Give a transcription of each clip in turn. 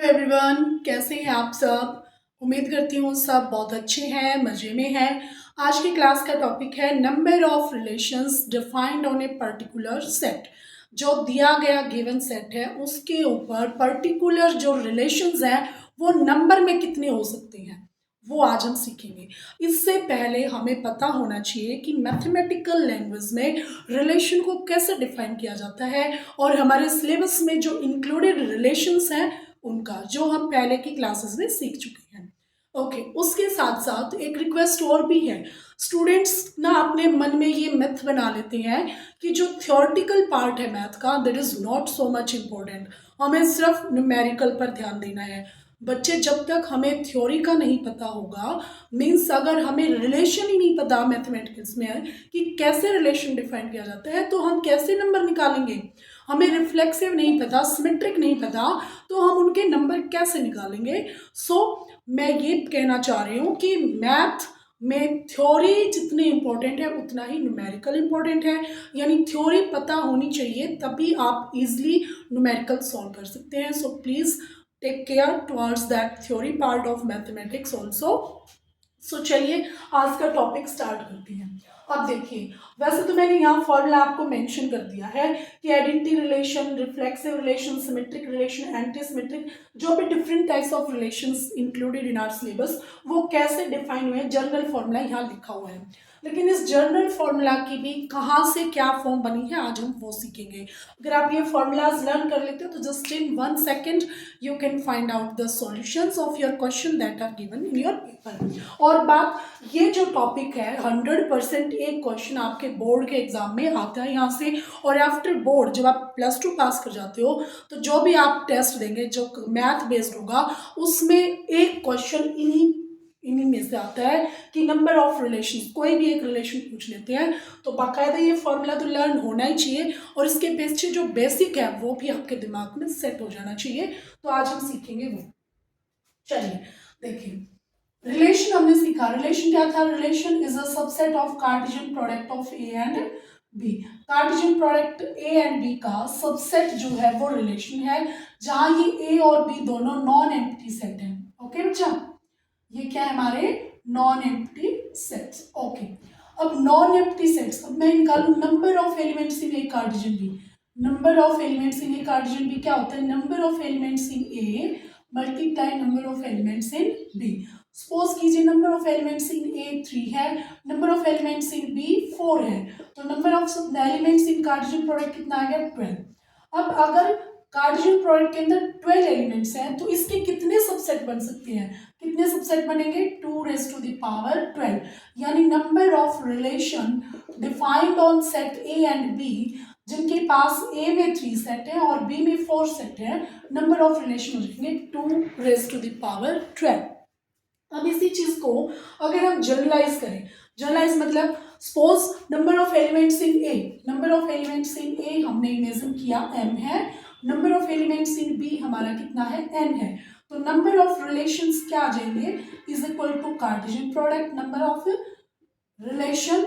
Everyone, कैसे हैं आप सब। उम्मीद करती हूँ सब बहुत अच्छे हैं, मज़े में हैं। आज की क्लास का टॉपिक है number of relations defined on a particular set. जो दिया गया गिवन सेट है उसके ऊपर पर्टिकुलर जो रिलेशंस हैं वो नंबर में कितने हो सकते हैं वो आज हम सीखेंगे। इससे पहले हमें पता होना चाहिए कि मैथमेटिकल लैंग्वेज में रिलेशन को कैसे डिफाइन किया जाता है और हमारे सिलेबस में जो इंक्लूडेड रिलेशंस हैं उनका, जो हम पहले की क्लासेस में सीख चुके हैं। ओके, उसके साथ साथ एक रिक्वेस्ट और भी है। स्टूडेंट्स ना अपने मन में ये मिथ बना लेते हैं कि जो थ्योरेटिकल पार्ट है मैथ का that is not so much important, हमें सिर्फ न्यूमेरिकल पर ध्यान देना है। बच्चे, जब तक हमें थ्योरी का नहीं पता होगा, मीन्स अगर हमें रिलेशन ही नहीं पता मैथमेटिक्स में कि कैसे रिलेशन डिफाइन किया जाता है तो हम कैसे नंबर निकालेंगे। हमें रिफ्लेक्सिव नहीं पता, सिमेट्रिक नहीं पता, तो हम उनके नंबर कैसे निकालेंगे। मैं ये कहना चाह रही हूँ कि मैथ में थ्योरी जितनी इंपॉर्टेंट है उतना ही न्यूमेरिकल इंपॉर्टेंट है। यानी थ्योरी पता होनी चाहिए तभी आप इजीली न्यूमेरिकल सॉल्व कर सकते हैं। So please take care towards that theory part of mathematics also. चलिए आज का टॉपिक स्टार्ट करते हैं। अब देखिए, वैसे तो मैंने यहाँ फॉर्मूला आपको मेंशन कर दिया है कि identity relation, reflexive relation, symmetric relation, anti symmetric, जो भी different types of relations included in our syllabus वो कैसे डिफाइन हुए हैं। जनरल फॉर्मूला यहाँ लिखा हुआ है, लेकिन इस जनरल फॉर्मूला की भी कहाँ से क्या फॉर्म बनी है आज हम वो सीखेंगे। अगर आप ये फॉर्मूलाज लर्न कर लेते हो तो just in 1 second you can find out the solutions of your question that are given in your paper. और बात, ये जो टॉपिक है 100% एक क्वेश्चन आपके बोर्ड के एग्जाम में आता है यहाँ से। और आफ्टर बोर्ड जब आप +2 पास कर जाते हो तो जो भी आप टेस्ट देंगे जो मैथ बेस्ड होगा उसमें एक क्वेश्चन इन्हीं में से आता है कि नंबर ऑफ रिलेशन, कोई भी एक रिलेशन पूछ लेते हैं तो बाकायदा ये फॉर्मूला तो लर्न होना ही चाहिए और इसके पीछे जो बेसिक है वो भी आपके दिमाग में सेट हो जाना चाहिए। तो आज हम सीखेंगे वो। चलिए देखिए, रिलेशन हमने सीखा। रिलेशन क्या था? Relation is a subset of Cartesian product of A and B. Cartesian product A and B का सबसेट जो है वो रिलेशन है, जहां ये ए और बी दोनों नॉन एम्प्टी सेट हैं। ओके बच्चा, ये क्या है हमारे नॉन एम्प्टी सेट्स। ओके, अब नॉन एम्प्टी सेट्स, अब मैं निकालू number of elements in A Cartesian B. Number of elements in A Cartesian B क्या होता है? Number of elements in A multiply number of elements in B. Suppose कीजिए number of elements in A 3 है, number of elements in B 4 है, तो number of elements in Cartesian product कितना आ गया? 12। अब अगर कार्टेशियन प्रोडक्ट के अंदर 12 एलिमेंट्स हैं तो इसके कितने सबसेट बन सकते हैं? कितने सबसेट बनेंगे? 2⁻12। यानी number of relation defined on set A and B, जिनके पास ए में 3 सेट है और बी में 4 सेट है, नंबर ऑफ रिलेशन हो जाएंगे 2⁻12। अब इसी चीज को अगर हम जनरलाइज करें, जनरलाइज मतलब suppose number of elements in A, number of elements in A हमने इमेजिन किया m है, number of elements in B हमारा कितना है? n है। तो नंबर ऑफ रिलेशंस क्या आ जाएंगे? Is equal to Cartesian product number of relation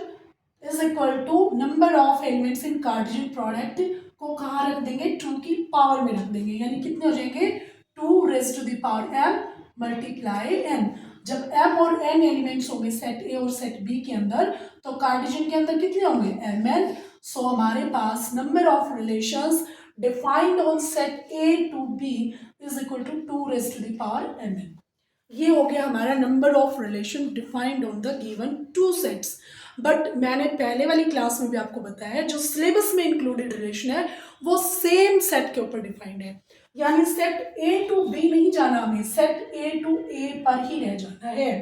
is equal to number of elements in Cartesian product को कहाँ रख देंगे? 2 की पावर में रख देंगे। यानी कितने हो जाएंगे? 2⁻m multiply n। जब m और n एलिमेंट्स होंगे सेट ए और सेट बी के अंदर तो कार्टेशियन के अंदर कितने होंगे? mn। सो हमारे पास number of relations defined on set A to B is equal to 2⁻mn। ये हो गया हमारा number of relation defined on the given 2 sets. But मैंने पहले वाली क्लास में भी आपको बताया है जो सिलेबस में इंक्लूडेड रिलेशन है वो सेम सेट के ऊपर डिफाइंड है। यानी सेट ए टू बी नहीं जाना, हमें सेट ए टू ए पर ही रह जाना है।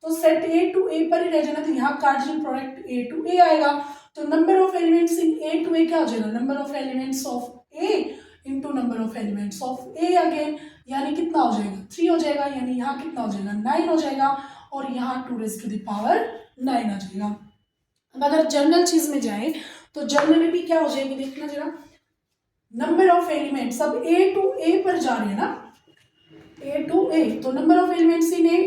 तो सेट ए टू ए पर ही रह जाना, तो यहाँ Cartesian product A to A आएगा। तो number of elements in A to A क्या हो जाएगा? Number of elements of A into number of elements of A again, यानी कितना हो जाएगा? 3 हो जाएगा। यानी यहाँ कितना हो जाएगा? 9 हो जाएगा और यहाँ 2⁻9 आ जाएगा। अब अगर जनरल चीज में जाए तो जनरल में भी क्या हो जाएगी देखना जरा, नंबर ऑफ एलिमेंट्स अब ए टू ए पर जा रहे हैं ना, ए टू ए, तो number of elements in A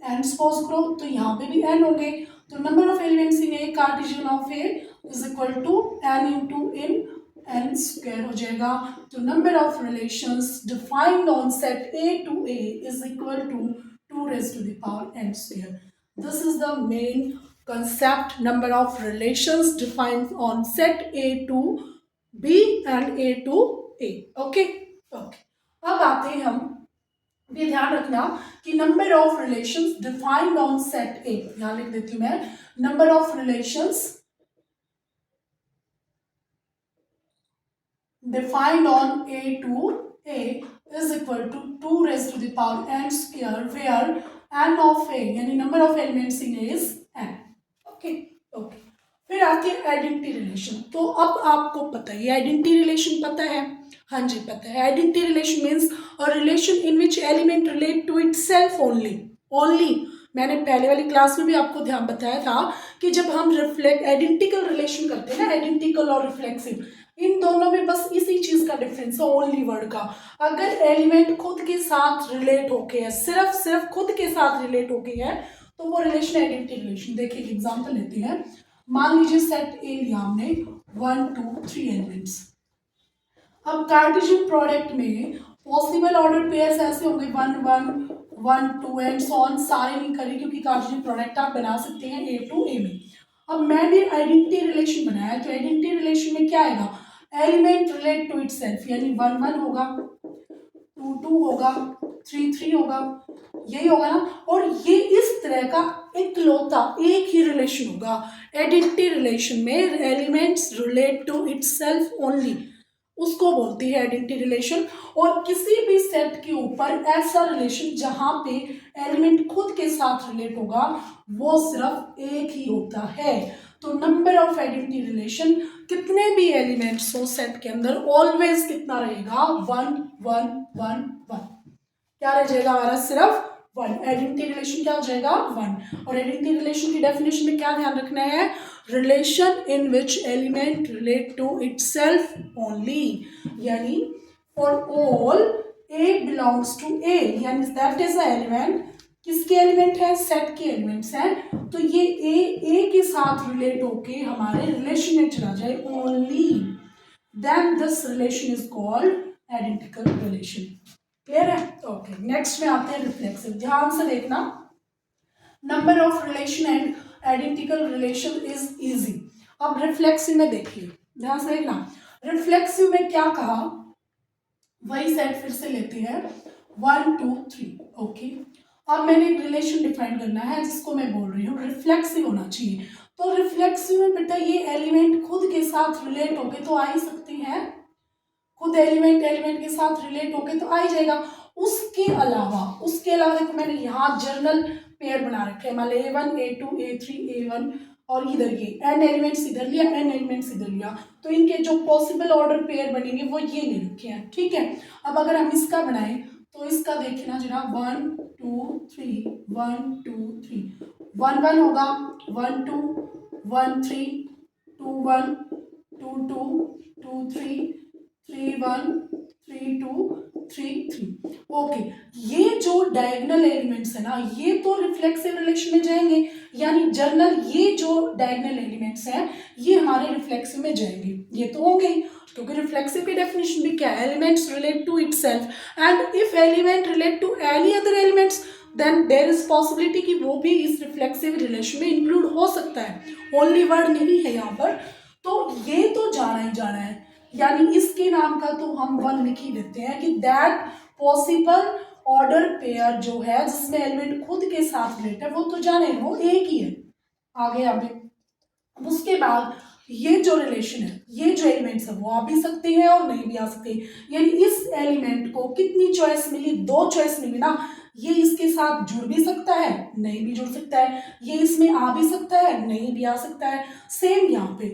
n suppose करो तो यहाँ पे भी एन होंगे। तो number of elements in A Cartesian of A is equal to n into in n square हो जाएगा। तो number of relations defined on set A to A is equal to 2 raised to the power n square. This is the main concept, number of relations defined on set A to B and A to A. Okay, okay. अब आते हैं हम, ये ध्यान रखना कि number of relations defined on set ए, यहां लिख देती हूं मैं, number of relations defined on A to A is equal to 2 raised to the power n square where n of A यानी number of elements in A is n. Okay okay. फिर आती है identity relation. तो अब आपको पता है, identity relation पता है? हाँ जी पता है। Identity relation means a relation in which element relate to itself only. Only मैंने पहले वाली क्लास में भी आपको ध्यान बताया था कि जब हम रिफ्लेक्ट आइडेंटिकल रिलेशन करते हैं ना, आइडेंटिकल और रिफ्लेक्सिव, इन दोनों में बस इसी चीज का डिफरेंस है, ओनली वर्ड का। अगर एलिमेंट खुद के साथ रिलेट होके है, सिर्फ सिर्फ खुद के साथ रिलेट होके है, तो वो रिलेशन आइडेंटिटी रिलेशन। देखिए एग्जांपल लेते हैं। मान लीजिए सेट ए लिया हमने 1 2 3 एलिमेंट्स। अब कार्टेशियन प्रोडक्ट में पॉसिबल ऑर्डर पेयर्स ऐसे होंगे 1 1 1 2 एंड सो ऑन, सारे नहीं करें क्योंकि कार्टेशियन प्रोडक्ट आप बना सकते हैं ए टू ए में। अब मैंने आइडेंटिटी रिलेशन बनाया, तो आइडेंटिटी रिलेशन में क्या आएगा? एलिमेंट रिलेट टू इटसेल्फ, यानी 1 1 होगा, 2 2 होगा, 3 3 होगा, यही होगा ना। और ये इस तरह का इकलौता एक ही रिलेशन होगा। आइडेंटिटी रिलेशन में elements relate to itself only, उसको बोलती है आइडेंटिटी रिलेशन। और किसी भी सेट के ऊपर ऐसा रिलेशन जहां पे एलिमेंट खुद के साथ रिलेट होगा, वो सिर्फ एक ही होता है। तो नंबर ऑफ आइडेंटिटी रिलेशन, कितने भी एलिमेंट्स हो सेट के अंदर, ऑलवेज कितना रहेगा? 1 1 1 1। क्या रह जाएगा हमारा? सिर्फ 1। आइडेंटिटी रिलेशन क्या हो जाएगा? 1। और आइडेंटिटी रिलेशन की डेफिनेशन में क्या ध्यान रखना है? Relation in which element relate to itself only, यानी for all A belongs to A, यानी दैट इज अ एलिमेंट। किसके एलिमेंट है? सेट के एलिमेंट्स हैं। तो ये ए के साथ रिलेट होके हमारे रिलेशन में चला जाए only, then this relation is called identical relation. Clear है? ओके, नेक्स्ट में आते हैं रिफ्लेक्सिव। ध्यान से देखना, number of relation and identical relation is easy. अब रिफ्लेक्सिव में देखिए, ध्यान से देखना। रिफ्लेक्सिव में क्या कहा, वही सेट फिर से लेते हैं 1 2 3। ओके, अब मैंने एक रिलेशन डिफाइन करना है जिसको मैं बोल रही हूँ रिफ्लेक्सिव होना चाहिए। तो रिफ्लेक्सिव में बेटा ये एलिमेंट खुद के साथ रिलेट होके तो आ ही सकती हैं, खुद एलिमेंट के साथ रिलेट होके तो आ ही जाएगा। उसके अलावा देखो मैंने यहाँ जर्नल पेयर बना रखे हैं, मान लो A1 A2 A3 A1, और इधर ये n एलिमेंट्स इधर लिया, n एलिमेंट्स इधर लिया, तो इनके जो पॉसिबल ऑर्डर पेयर बनेंगे वो ये ले रखे हैं। ठीक है, अब अगर हम इसका बनाएं तो इसका देखिए ना जरा, 1 2 3 1 2 3, 1 1 होगा, 1 2 1 3 2 1 2 2 2 3 3 1 3 2 3 3। ओके, ये जो डायगोनल एलिमेंट्स है ना, ये तो रिफ्लेक्सिव रिलेशन में जाएंगे, यानी जर्नल ये जो डायगोनल एलिमेंट्स हैं ये हमारे रिफ्लेक्सिव में जाएंगे, ये तो होंगे। क्योंकि रिफ्लेक्सिव की डेफिनेशन भी क्या है? Elements relate to itself and if element relate to any other elements then there is possibility कि वो भी इस रिफ्लेक्सिव रिलेशन में इंक्लूड हो सकता है। ओनली वर्ड नहीं है यहाँ पर, तो ये तो जाना ही जाना है, यानी इसके नाम का तो हम 1 लिख ही देते हैं कि दैट पॉसिबल ऑर्डर पेयर जो है जिसमें एलिमेंट खुद के साथ रिलेट है वो तो जाने, वो एक ही है। आगे आगे उसके बाद ये जो रिलेशन है, ये जो एलिमेंट्स है वो आ भी सकते हैं और नहीं भी आ सकते, यानी इस एलिमेंट को कितनी चॉइस मिली? 2 चॉइस मिली ना। ये इसके साथ जुड़ भी सकता है, नहीं भी जुड़ सकता है, ये इसमें आ भी सकता है, नहीं भी आ सकता है। सेम यहाँ पे।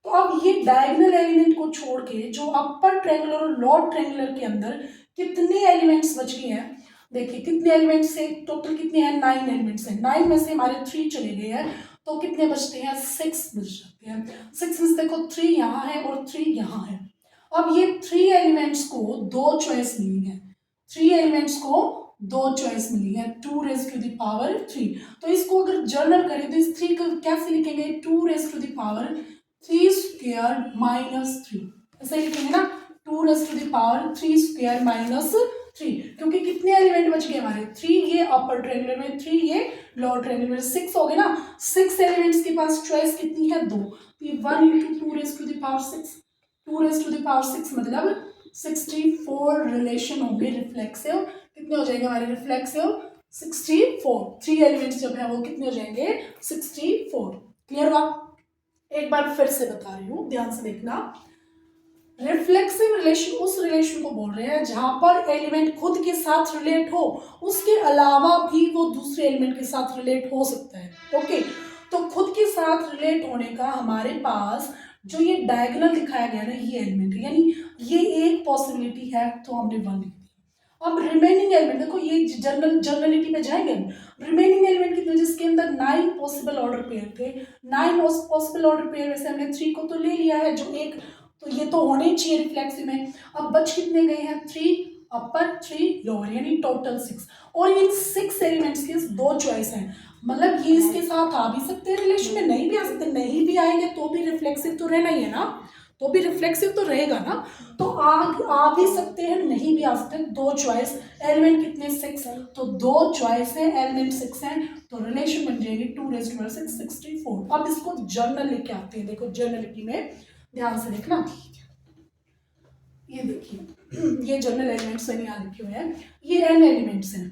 तो अब ये डायगोनल एलिमेंट को छोड़ के जो अपर ट्रायंगुलर और लोअर ट्रायंगुलर के अंदर कितने एलिमेंट्स बच गए हैं? देखिए कितने एलिमेंट्स से टोटल कितने हैं? 9 एलिमेंट्स हैं। 9 में से हमारे 3 चले गए हैं, तो कितने बचते हैं? 6 बच जाते हैं। 6 में से देखो 3 यहाँ है और 3 यहाँ है। अब ये 3 एलिमेंट्स को 2 चॉइस मिली है, 3 एलिमेंट्स को 2 चॉइस मिली है, 2 raised to the power 3। तो इसको अगर जर्नल करें तो इस 3 को कैसे लिखेंगे? 2 raised to the power 3 square minus 3, ऐसे लिखेंगे ना, 2 raise to the power 3 square minus 3, क्योंकि कितने एलिमेंट बच गए हमारे, 3 ये अपर ट्रायंगुलर में, 3 ये लोअर ट्रायंगुलर में, 6 हो गए ना, 6 एलिमेंट्स के पास चॉइस कितनी है, 2, तो 1 into 2 raise to the power 6, 2 raise to the power 6 मतलब 64 रिलेशन होंगे रिफ्लेक्सिव, कितने हो जाएंगे हमारे रिफ्लेक्सिव, 64, 3 एलिमेंट्स जब है वो कितने हो जाएंगे, 64। क्लियर हुआ? एक बार फिर से बता रही हूँ, ध्यान से देखना। रिफ्लेक्सिव रिलेशन उस रिलेशन को बोल रहे हैं जहां पर एलिमेंट खुद के साथ रिलेट हो, उसके अलावा भी वो दूसरे एलिमेंट के साथ रिलेट हो सकता है। ओके, तो खुद के साथ रिलेट होने का हमारे पास जो ये डायगोनल दिखाया गया ना, ये एलिमेंट है, यानी ये एक पॉसिबिलिटी है, तो हमने 1 लिख दिया। अब रिमेनिंग एलिमेंट देखो, ये जर्नलिटी पे जाएंगे हम। रिमेनिंग एलिमेंट कितने, जिसके अंदर 9 पॉसिबल ऑर्डर पेयर थे, 9 पॉसिबल ऑर्डर पेयर में से हमने 3 को तो ले लिया है, जो एक तो ये तो होने ही चाहिए रिफ्लेक्सिव में। अब बच कितने गए हैं, 3 अपर 3 लोअर, यानी टोटल 6, और इन 6 एलिमेंट्स के 2 चॉइस हैं, मतलब ये इसके साथ आ भी सकते हैं रिलेशन में, नहीं भी आ सकते, नहीं भी आएंगे तो भी रिफ्लेक्सिव तो रहना ही है ना, तो भी रिफ्लेक्सिव तो रहेगा ना, तो आ भी सकते हैं, नहीं भी आ सकते, 2 चॉइस, एलिमेंट कितने 6 है, तो 2 चॉइस है, एलिमेंट 6 है, तो रिलेशन बन जाएगी 2 रेज़ टू 6 64। अब इसको जर्नल लेके आते हैं, देखो जर्नलिटी में ध्यान से देखना, ये देखिए ये जनरल एलिमेंट्स हैं यहाँ लिखे हुए हैं, ये n एलिमेंट्स हैं,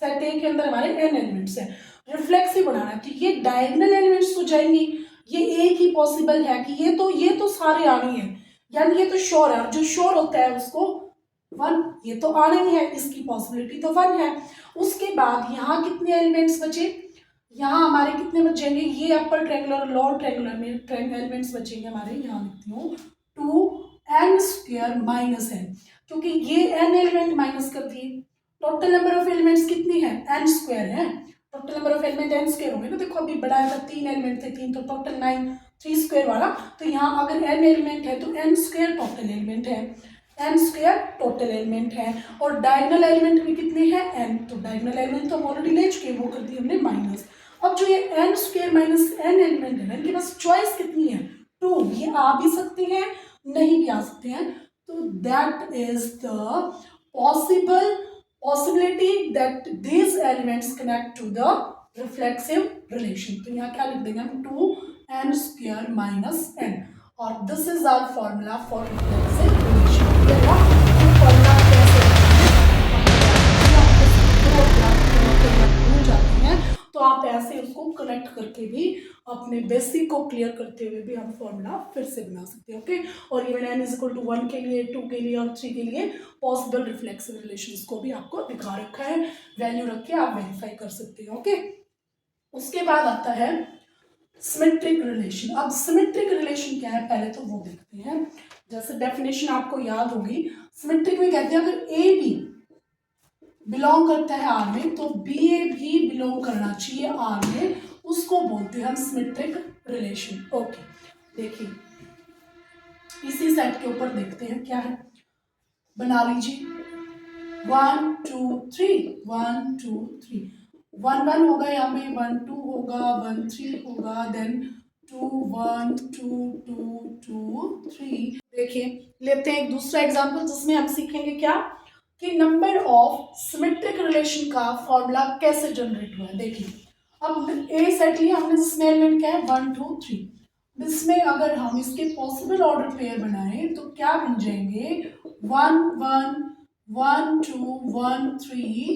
सेट ए के अंदर हमारे n एलिमेंट्स हैं। रिफ्लेक्सिव बनाना है तो ये डायगोनल एलिमेंट्स तो जाएंगी, ये एक ही पॉसिबल है कि ये तो सारे आने हैं, यानी ये तो श्योर है, और जो श्योर होता है उसको 1, ये तो आना ही है, इसकी पॉसिबिलिटी तो 1 है। उसके बाद यहाँ कितने एलिमेंट्स बचे, यहाँ हमारे कितने बचेंगे, ये अपर ट्रायंगुलर और लोअर ट्रायंगुलर में एलिमेंट्स बचेंगे हमारे, यहाँ लिखती हूँ 2n स्क्वायर माइनस n, क्योंकि ये n एलिमेंट माइनस कर दिए, टोटल नंबर ऑफ एलिमेंट्स कितनी है, n स्क्वायर है, total number of element n square होंगे ना, देखो अभी बढ़ाया था 3 एलिमेंट थे, 3 तो टोटल 9, 3 स्क्वायर वाला, तो यहाँ अगर n एलिमेंट है तो n स्क्वायर टोटल एलिमेंट है, n स्क्वायर टोटल एलिमेंट है, और डायगोनल एलिमेंट भी कितने हैं n, तो डायगोनल एलिमेंट तो हम ऑलरेडी ले चुके हैं, वो कर दिए हमने माइनस। अब जो ये n square minus n element है ना, इनके पास चॉइस कितनी है, 2, ये आ भी सकते हैं, नहीं भी आ सकते हैं, तो that is the possibility that these elements connect to the reflexive relation। तो यहाँ क्या लिख देंगे हम, 2n स्क्वायर माइनस n, और this is our formula for reflexive relation. Formula कैसे जाते हैं, तो आप ऐसे उसको कनेक्ट करके भी अपने बेसिक को क्लियर करते हुए भी हम फॉर्मूला फिर से बना सकते हैं। ओके, और even n is equal to 1 के लिए, 2 के लिए और 3 के लिए पॉसिबल रिफ्लेक्सिव रिलेशंस को भी आपको दिखा रखा है, वैल्यू रख के आप वेरीफाई कर सकते हैं। ओके, उसके बाद आता है सिमेट्रिक रिलेशन। अब सिमेट्रिक रिलेशन क्या है पहले तो वो देखते हैं। जैसे डेफिनेशन आपको याद होगी, सिमेट्रिक में कहते हैं अगर ए बी बिलोंग करता है आर में, तो बी ए भी बिलोंग करना चाहिए आर में, उसको बोलते हैं हम सिमेट्रिक रिलेशन। ओके, देखिए इसी सेट के ऊपर देखते हैं क्या है, बना लीजिए 1 2 3 1 2 3, 1 1 होगा यहाँ पे, 1 2 होगा, 1 3 होगा, देन 2 1 2 2 2 3। देखिए लेते हैं एक दूसरा एग्जांपल जिसमें हम सीखेंगे क्या, कि नंबर ऑफ सिमेट्रिक रिलेशन का फॉर्मूला कैसे जनरेट हुआ है। देखिए अब ए सेट लिया हमने, जिसमें एलिमेंट क्या है 1 2 3, इसमें अगर हम इसके पॉसिबल ऑर्डर पेयर बनाएं तो क्या बन जाएंगे, 1 1 1 2 1 3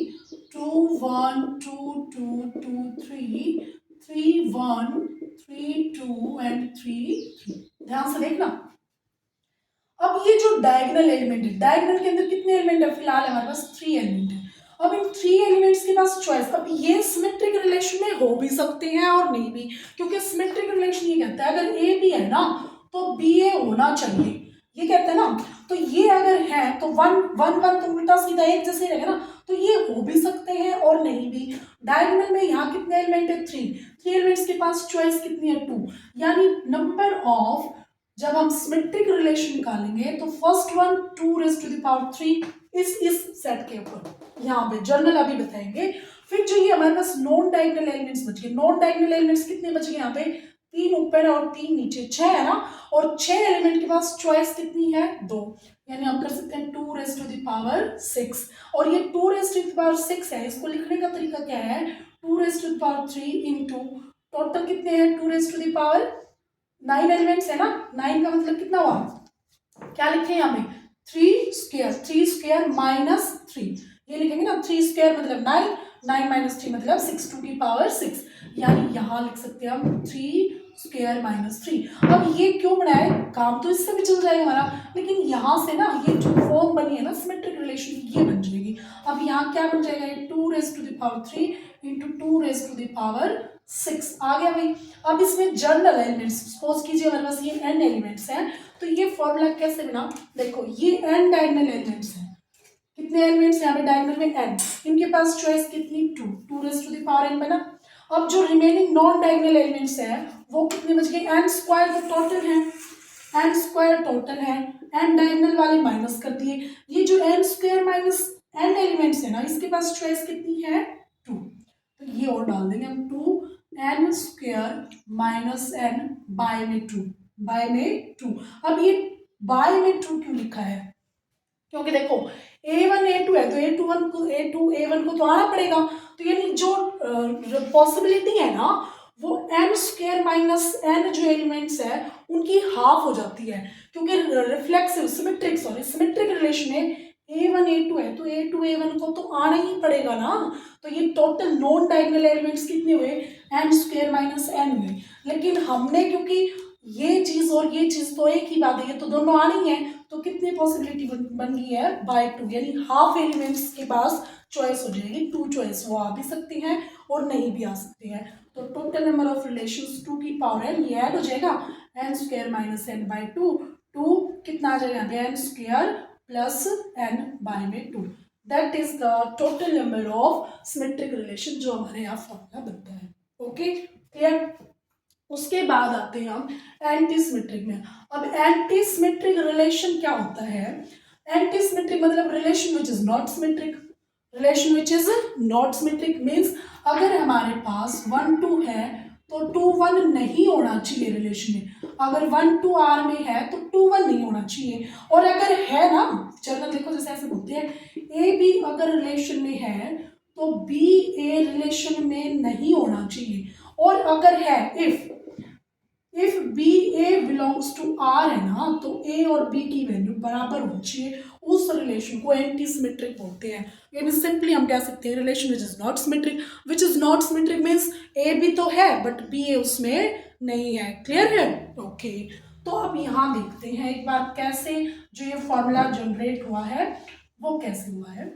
2 1 2 2 2 3 3 1 3 2 एंड 3 3। ध्यान से देखना, अब ये जो डायगोनल एलिमेंट है, डायगोनल के अंदर कितने एलिमेंट है, फिलहाल हमारे पास 3 एलिमेंट है। अब इन 3 एलिमेंट्स के पास चॉइस, अब ये सिमेट्रिक रिलेशन में हो भी सकते हैं और नहीं भी, क्योंकि सिमेट्रिक रिलेशन ये कहता है अगर ए बी है ना तो बी ए होना चाहिए, ये कहते हैं ना, तो ये अगर है तो 1 1 1 तो उल्टा सीधा एक जैसे रहेगा ना, तो ये हो भी सकते हैं और नहीं भी। डायगोनल में यहाँ कितने एलिमेंट है, 3 एलिमेंट्स के पास चॉइस कितनी है, 2, यानी नंबर ऑफ, जब हम सिमेट्रिक रिलेशन निकालेंगे तो first one 2 raise to the power 3 इस सेट के ऊपर, यहाँ पे जर्नल अभी बताएंगे। फिर जो ये हमारे पास नॉन डायगोनल एलिमेंट्स बच गए, नॉन डायगोनल एलिमेंट्स कितने बच गए यहाँ पे, 3 ऊपर और 3 नीचे, 6 है ना, और 6 एलिमेंट के पास चॉइस कितनी है, 2, यानी हम कर सकते हैं 2 रेज टू द पावर 6। और ये 2 रेज टू द पावर 6 है, इसको लिखने का तरीका क्या है, 2 raise to the power 3 into total कितने हैं 2 raise to the power 9 elements है ना, 9 का मतलब कितना हुआ, क्या लिखे यहाँ पे 3 स्क्वायर माइनस 3, ये लिखेंगे ना, 3 स्क्वायर मतलब 9, 9 माइनस 3 मतलब 6 टू की पावर 6, यानी यहाँ लिख सकते हैं हम 3 स्क्वायर माइनस 3। अब ये क्यों बनाए, काम तो इससे भी चल जाएगा हमारा, लेकिन यहाँ से ना ये जो फॉर्म बनी है ना सिमेट्रिक रिलेशन, ये बन जाएगी। अब यहाँ क्या बन जाएगा, 2 raise to the power 3 into 2 raise to the power 6 आ गया भाई। अब इसमें जनरल एलिमेंट्स, सपोज कीजिए हमारे पास ये n एलिमेंट्स हैं, तो ये फॉर्मूला कैसे बना, देखो ये n डायगोनल एलिमेंट्स हैं, कितने एलिमेंट्स यहाँ पे डायगोनल में n, इनके पास चॉइस कितनी 2 raise to the power n बना। अब जो रिमेनिंग नॉन डायगोनल एलिमेंट्स हैं वो कितने बच गए, n स्क्वायर तो टोटल है, n स्क्वायर टोटल है, n डायगोनल वाले माइनस कर दिए, ये जो n square minus n elements है ना, इसके पास चॉइस कितनी है 2, तो ये और डाल देंगे हम 2 n square minus n by में 2, बाय में 2। अब ये बाय में 2 क्यों लिखा है, क्योंकि देखो a1 a2 है तो a1 को तो आना पड़ेगा, तो यानी जो पॉसिबिलिटी है ना वो n स्क्वायर माइनस n जो एलिमेंट्स है उनकी हाफ हो जाती है, क्योंकि रिफ्लेक्सिव सिमेट्रिक रिलेशन में a1 a2 है तो a2 a1 को तो आना ही पड़ेगा ना, तो ये टोटल नॉन डायगोनल एलिमेंट्स कितने हुए, n स्क्वायर माइनस n हुए। लेकिन हमने क्योंकि ये चीज और ये चीज तो एक ही बात है, ये तो दोनों आनी है, तो कितनी पॉसिबिलिटी बन गई है बाय 2, यानी हाफ एलिमेंट्स के पास चॉइस हो जाएगी 2 चॉइस, वो आ भी सकती हैं और नहीं भी आ सकती हैं। तो टोटल नंबर ऑफ रिलेशंस 2 की पावर n, ये ऐड हो जाएगा n square minus n by 2, 2 कितना आ जाएगा n square plus n by में 2, that is the total number of symmetric relation जो हमारे यहाँ फॉर्मूला बनता है। Okay clear. उसके बाद आते हैं हम एंटी सिमेट्रिक में। अब एंटी सिमेट्रिक रिलेशन क्या होता है, एंटी सिमेट्रिक मतलब relation which is not symmetric, relation which is not symmetric means अगर हमारे पास 1 2 है तो 2 1 नहीं होना चाहिए रिलेशन में, अगर 1 2 आर में है तो 2 1 नहीं होना चाहिए, और अगर है ना चलो देखो जैसे ऐसे बोलते हैं ए बी अगर रिलेशन में है तो बी ए रिलेशन में नहीं होना चाहिए, और अगर है if B A belongs to R है ना तो ए और बी की वैल्यू बराबर होनी चाहिए, उस रिलेशन को एंटी सिमेट्रिक बोलते हैं। यानी सिंपली हम कह सकते हैं relation which is not symmetric, which is not symmetric means A भी तो है बट बी ए उसमें नहीं है। क्लियर है, ओके। तो अब यहाँ देखते हैं एक बार कैसे जो ये फॉर्मूला जनरेट हुआ है वो कैसे हुआ है।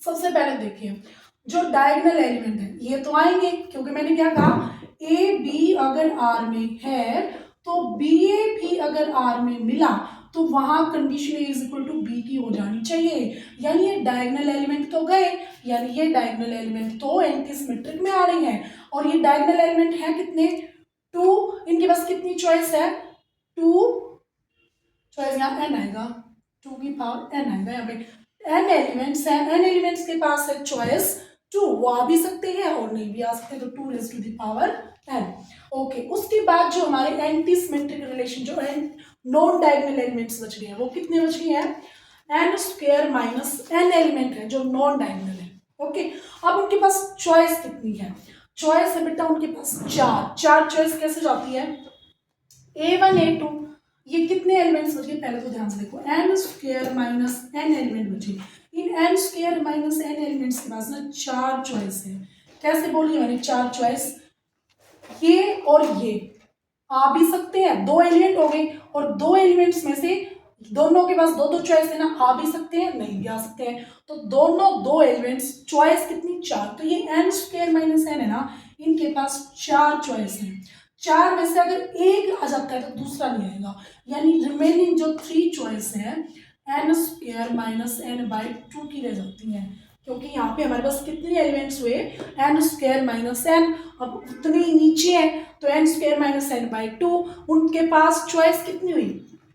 सबसे पहले देखिए जो डायगोनल एलिमेंट है ये तो आएंगे, क्योंकि मैंने क्या कहा ए बी अगर आर में है तो बी ए भी अगर आर में मिला तो वहां condition A is equal to B की हो जानी चाहिए, यानी ये डायगोनल एलिमेंट तो गए, यानी ये डायगोनल एलिमेंट तो एंटी सिमेट्रिक में आ रहे हैं। और ये डायगोनल एलिमेंट है कितने 2, इनके पास कितनी चॉइस है 2 चॉइस, यहाँ n आएगा 2 की पावर n आएगा, यहाँ पे n एलिमेंट्स हैं, n एलिमेंट्स के पास है चॉइस 2, वो आ भी सकते हैं और नहीं भी आ सकते, तो 2 raise to the power n। Okay, उसके बाद जो हमारे एंटी सिमेट्रिक रिलेशन जो नॉन डायगोनल एलिमेंट्स बच गए हैं वो कितने बच गए हैं n square minus n element है जो नॉन डायगोनल है। ओके, अब उनके पास चॉइस कितनी है, चॉइस है बेटा उनके पास 4 चॉइस कैसे जाती है a1 a2, ये कितने एलिमेंट्स बचे पहले तो ध्यान से देखो n square minus n element बचे, इन n square minus n elements के पास ना 4 चॉइस है। कैसे बोलिए मैंने 4 चॉइस, ये और ये आ भी सकते हैं, 2 एलिमेंट हो गए और 2 एलिमेंट्स में से दोनों के पास 2 चॉइस है ना, आ भी सकते हैं नहीं भी आ सकते हैं, तो दोनों 2 एलिमेंट्स चॉइस कितनी 4, तो ये n स्क्वायर माइनस n है ना, इनके पास 4 चॉइस है, 4 में से अगर एक आ जाता है तो दूसरा नहीं आएगा, यानी रिमेनिंग जो 3 चॉइस है n square minus n by 2 की रह जाती हैं, क्योंकि यहाँ पे हमारे पास कितने एलिमेंट्स हुए n स्क्वायर माइनस n, अब उतने ही नीचे है तो n square minus n by 2, उनके पास चॉइस कितनी हुई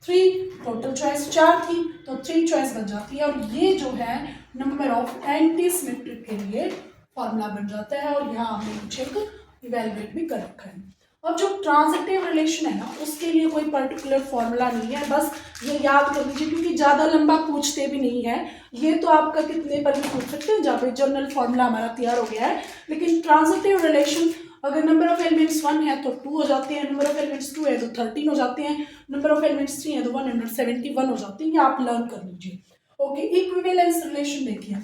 3, टोटल चॉइस 4 थी तो 3 चॉइस बन जाती है, और ये जो है नंबर ऑफ एंटी सिमेट्रिक के लिए फॉर्मूला बन जाता है, और यहाँ हमने नीचे इवेलुएट भी कर रखा है। अब जो ट्रांजिटिव रिलेशन है ना, उसके लिए कोई पर्टिकुलर फॉर्मूला नहीं है, बस ये याद कर लीजिए, क्योंकि ज़्यादा लंबा पूछते भी नहीं है। ये तो आपका कितने पर भी पूछ सकते हैं, जहाँ पे जनरल फॉर्मूला हमारा तैयार हो गया है। लेकिन ट्रांजिटिव रिलेशन, अगर नंबर ऑफ एलिमेंट्स 1 है तो 2 हो जाते हैं, नंबर ऑफ एलिमेंट्स 2 है तो 13 हो जाते हैं, नंबर ऑफ एलिमेंट्स 3 है तो 171 हो जाते हैं। ये आप लर्न कर लीजिए। ओके, इक्विवेलेंस रिलेशन देखिए,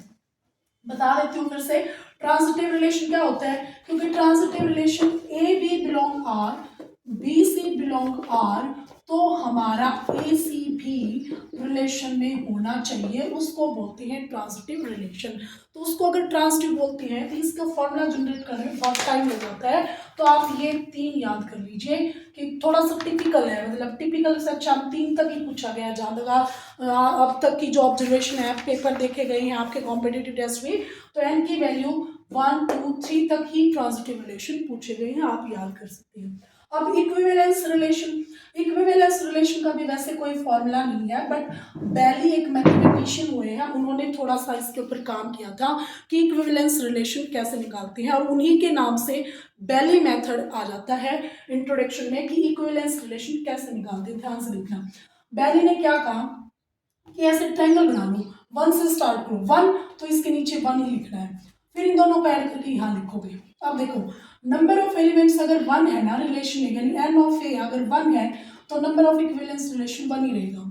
बता देती हूँ फिर से। ट्रांजिटिव रिलेशन क्या होता है, क्योंकि transitive relation A B belong R, B C belong R, तो हमारा ए सी भी रिलेशन में होना चाहिए, उसको बोलते हैं ट्रांजिटिव रिलेशन। तो उसको अगर ट्रांजिटिव बोलते हैं तो इसका फॉर्मूला जनरेट करने में बहुत टाइम लग जाता है। तो आप ये 3 याद कर लीजिए कि थोड़ा सा टिपिकल है, मतलब टिपिकल से अच्छा 3 तक ही पूछा गया है जहाँ तक अब तक की जो ऑब्जर्वेशन है, पेपर देखे गए हैं आपके कॉम्पिटिटिव टेस्ट में, तो एन की वैल्यू 1 2 3 तक ही ट्रांजिटिव रिलेशन पूछे गए हैं, आप याद कर सकते हैं। अब इक्विवेलेंस रिलेशन, इक्विवेलेंस रिलेशन का भी वैसे कोई फॉर्मूला नहीं है, बट बैली एक मैथमेटिशियन हुए हैं, उन्होंने थोड़ा सा इसके ऊपर काम किया था कि इक्विवेलेंस रिलेशन कैसे निकालते हैं, और उन्हीं के नाम से बैली मेथड आ जाता है इंट्रोडक्शन में कि इक्विवेलेंस रिलेशन कैसे निकालते हैं। ध्यान से देखना, बैली ने क्या कहा कि ऐसे ट्रायंगल बना लो, 1 से स्टार्ट करो, 1 तो इसके नीचे 1 ही लिखना है, फिर इन दोनों को ऐड करके यहाँ लिखोगे। अब देखो, नंबर ऑफ एलिमेंट्स अगर 1 है ना रिलेशन में, यानी एन ऑफ ए अगर 1 है तो नंबर ऑफ इक्विवेलेंस रिलेशन 1 ही रहेगा।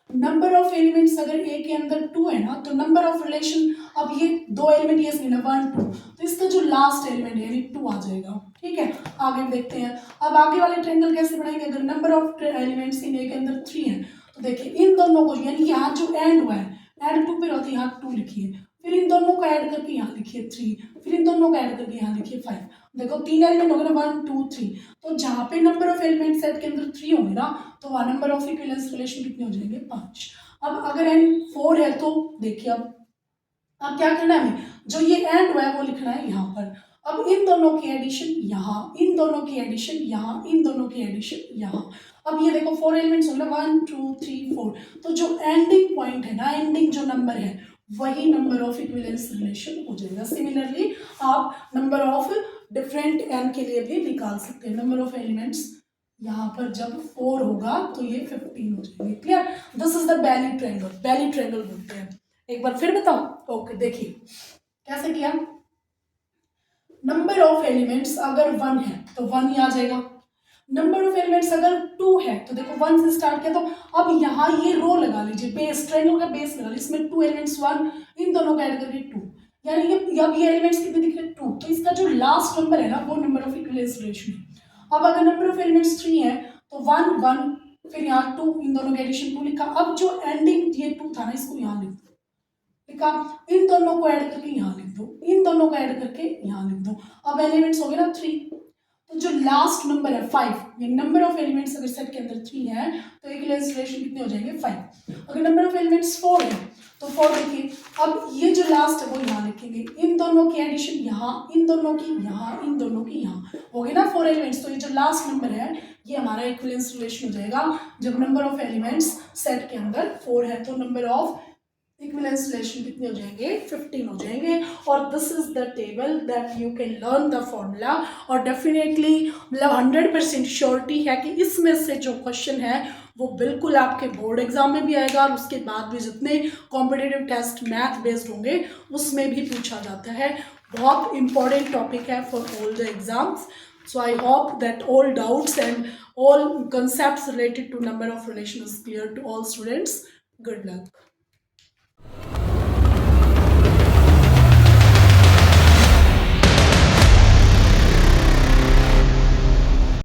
नंबर ऑफ एलिमेंट्स अगर ए के अंदर 2 है ना, तो नंबर ऑफ रिलेशन, अब ये 2 एलिमेंट ये मिला 1 2, तो इसका जो लास्ट एलिमेंट है यानी 2 आ जाएगा। ठीक है, आगे देखते हैं। अब आगे वाले ट्रायंगल कैसे बनाएंगे, अगर नंबर ऑफ एलिमेंट्स इन ए के अंदर 3 है, तो देखिए इन दोनों को, यानी यहाँ जो एंड हुआ है, एंड 2 पे रहती है, यहाँ 2 लिखिए, फिर इन दोनों को ऐड करके यहाँ लिखिए 3, फिर इन दोनों को ऐड करके यहाँ लिखिए 5। देखो 3 एलिमेंट हो गए ना, 1 2 3, तो जहाँ पे नंबर ऑफ एलिमेंट सेट के अंदर 3 होंगे ना, तो वहाँ नंबर ऑफ इक्विवेलेंस रिलेशन कितने हो जाएंगे, 5। अब अगर एंड 4 है तो देखिए, अब क्या करना है हमें, जो ये एंड हुआ है वो लिखना है यहाँ पर। अब इन दोनों की एडिशन यहाँ, इन दोनों की एडिशन यहाँ, इन दोनों की एडिशन यहाँ। अब ये देखो 4 एलिमेंट्स हो गए, 1 2 3 4, तो जो एंडिंग पॉइंट है ना, एंडिंग जो नंबर है, वही नंबर ऑफ इक्विवेलेंस रिलेशन हो जाएगा। सिमिलरली आप नंबर ऑफ डिफरेंट एन के लिए भी निकाल सकते हैं। नंबर ऑफ एलिमेंट्स यहाँ पर जब 4 होगा तो ये 15 हो जाएंगे। Clear, this is the Bell triangle, Bell triangle बोलते हैं। एक बार फिर बताओ। ओके, देखिए कैसे किया। नंबर ऑफ एलिमेंट्स अगर 1 है तो 1 ही आ जाएगा, नंबर ऑफ एलिमेंट्स अगर 2 है तो देखो 1 से स्टार्ट किया, तो अब यहाँ ये रो लगा लीजिए, बेस ट्रायंगल का बेस लगा लीजिए, इसमें 2 एलिमेंट्स 1, इन दोनों का ऐड करके 2, यानी ये अब ये एलिमेंट्स कितने दिख रहे हैं, 2, तो इसका जो लास्ट नंबर है ना वो नंबर ऑफ इक्विवेलेंस रिलेशन है। अब अगर नंबर ऑफ एलिमेंट्स 3 है तो 1 1, फिर यहाँ 2, इन दोनों के एडिशन 2 लिखा। अब जो एंडिंग ये 2 था ना, इसको यहाँ लिख दो, लिखा, इन दोनों को ऐड करके यहाँ लिख दो, इन दोनों को ऐड करके यहाँ लिख दो। अब एलिमेंट्स हो गए ना 3, तो जो लास्ट नंबर है 5, ये नंबर ऑफ एलिमेंट्स अगर सेट के अंदर 3 है तो इक्विवेलेंस रिलेशन कितने हो जाएंगे, 5। अगर नंबर ऑफ एलिमेंट्स 4 है तो 4 देखिए, अब ये जो लास्ट है वो यहाँ लिखेंगे, इन दोनों की एडिशन यहाँ, इन दोनों की यहाँ, इन दोनों की यहाँ, हो गए ना 4 एलिमेंट्स। तो ये जो लास्ट नंबर है ये हमारा इक्विवेलेंस रिलेशन हो जाएगा जब नंबर ऑफ एलिमेंट्स सेट के अंदर 4 है, तो नंबर ऑफ इक्विवेलेंस रिलेशन कितने हो जाएंगे, 15 हो जाएंगे। और this is the table that you can learn the formula. और डेफिनेटली मतलब 100% श्योरिटी है कि इसमें से जो क्वेश्चन है वो बिल्कुल आपके बोर्ड एग्जाम में भी आएगा, और उसके बाद भी जितने कॉम्पिटिटिव टेस्ट मैथ बेस्ड होंगे उसमें भी पूछा जाता है। बहुत इंपॉर्टेंट टॉपिक है for all the exams. So I hope that all doubts and all concepts related to number of relation is clear to all students. Good luck.